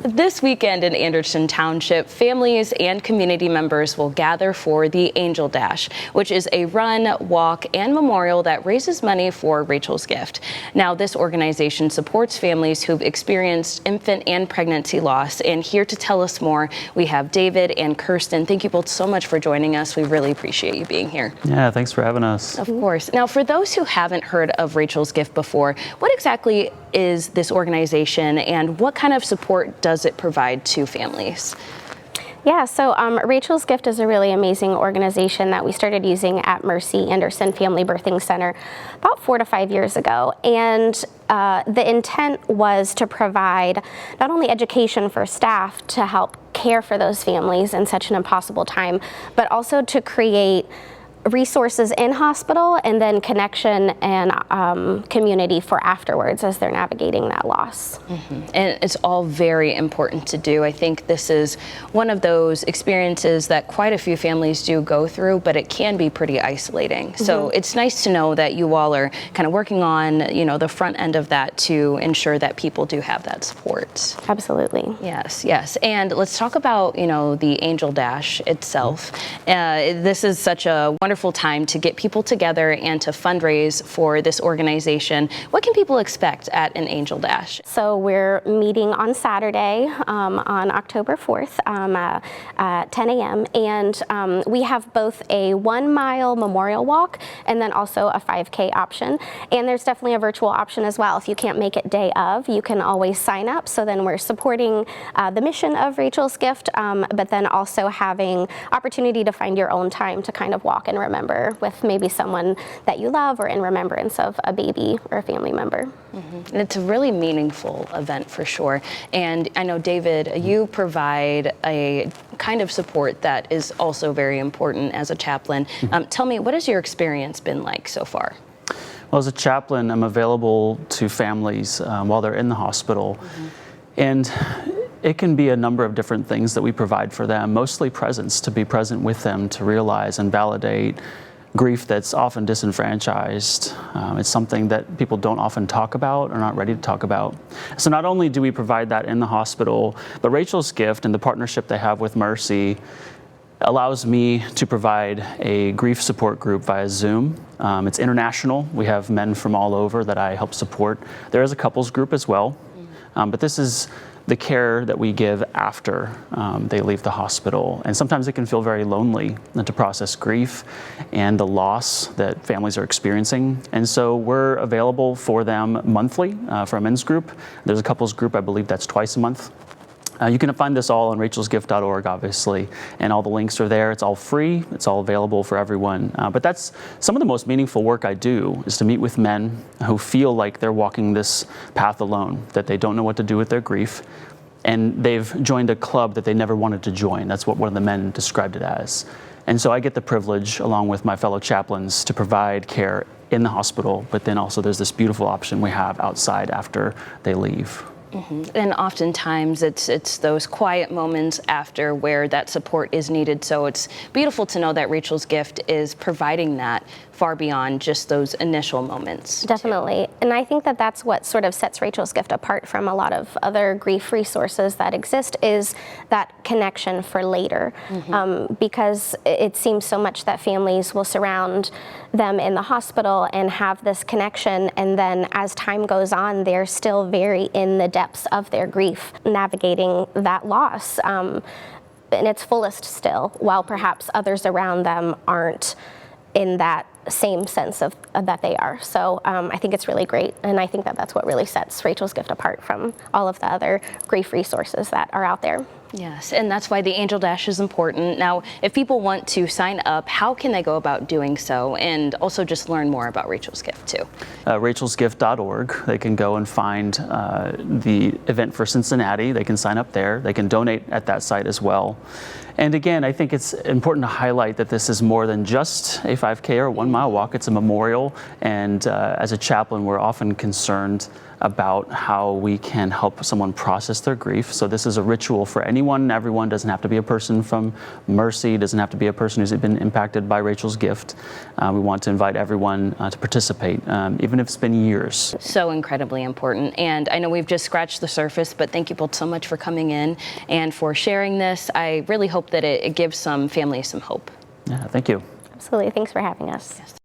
This weekend in Anderson Township, families and community members will gather for the Angel Dash, which is a run, walk, and memorial that raises money for Rachel's Gift. Now, this organization supports families who've experienced infant and pregnancy loss. And here to tell us more, we have David and Kirsten. Thank you both so much for joining us. We really appreciate you being here. Yeah, thanks for having us. Of course. Now, for those who haven't heard of Rachel's Gift before, what exactly is this organization and what kind of support does it provide to families? Yeah, so Rachel's Gift is a really amazing organization that we started using at Mercy Anderson Family Birthing Center about 4 to 5 years ago. And the intent was to provide not only education for staff to help care for those families in such an impossible time, but also to create resources in hospital and then connection and community for afterwards as they're navigating that loss. And it's all very important to do. I think this is one of those experiences that quite a few families do go through, but it can be pretty isolating. So it's nice to know that you all are kind of working on, you know, the front end of that to ensure that people do have that support. Absolutely. Yes, yes. And let's talk about, you know, the Angel Dash itself. This is such a wonderful time to get people together and to fundraise for this organization. What can people expect at an Angel Dash? So we're meeting on Saturday on October 4th at 10 a.m. And we have both a 1 mile memorial walk and then also a 5K option. And there's definitely a virtual option as well. If you can't make it day of, you can always sign up. So then we're supporting the mission of Rachel's Gift, but then also having opportunity to find your own time to kind of walk and remember with maybe someone that you love or in remembrance of a baby or a family member. And it's a really meaningful event for sure. And I know, David, you provide a kind of support that is also very important as a chaplain. Tell me, what has your experience been like so far? Well, as a chaplain, I'm available to families while they're in the hospital. And it can be a number of different things that we provide for them, mostly presence, to be present with them, to realize and validate grief that's often disenfranchised. It's something that people don't often talk about or not ready to talk about. So not only do we provide that in the hospital, but Rachel's Gift and the partnership they have with Mercy allows me to provide a grief support group via Zoom. It's international. We have men from all over that I help support. There is a couples group as well, but this is the care that we give after they leave the hospital. And sometimes it can feel very lonely to process grief and the loss that families are experiencing. And so we're available for them monthly for a men's group. There's a couples group, I believe that's twice a month. You can find this all on rachelsgift.org, obviously, and all the links are there. It's all free. It's all available for everyone. But that's some of the most meaningful work I do, is to meet with men who feel like they're walking this path alone, that they don't know what to do with their grief, and they've joined a club that they never wanted to join. That's what one of the men described it as. And so I get the privilege, along with my fellow chaplains, to provide care in the hospital, but then also there's this beautiful option we have outside after they leave. And oftentimes it's those quiet moments after where that support is needed. So it's beautiful to know that Rachel's Gift is providing that far beyond just those initial moments. Definitely. And I think that that's what sort of sets Rachel's Gift apart from a lot of other grief resources that exist, is that connection for later. Because it seems so much that families will surround them in the hospital and have this connection, and then as time goes on, they're still very in the depths of their grief, navigating that loss in its fullest still, while perhaps others around them aren't in that same sense of that they are. So I think it's really great, and I think that that's what really sets Rachel's Gift apart from all of the other grief resources that are out there. Yes, and that's why the Angel Dash is important. Now, if people want to sign up, how can they go about doing so, and also just learn more about Rachel's Gift too? Rachelsgift.org. They can go and find the event for Cincinnati. They can sign up there. They can donate at that site as well. And again, I think it's important to highlight that this is more than just a 5K or a 1 mile walk. It's a memorial, and as a chaplain, we're often concerned about how we can help someone process their grief. So this is a ritual for anyone and everyone. Doesn't have to be a person from Mercy, doesn't have to be a person who's been impacted by Rachel's gift. We want to invite everyone to participate, even if it's been years. So incredibly important. And I know we've just scratched the surface, but thank you both so much for coming in and for sharing this. I really hope that it gives some families some hope. Yeah, thank you. Absolutely. Thanks for having us. Yes.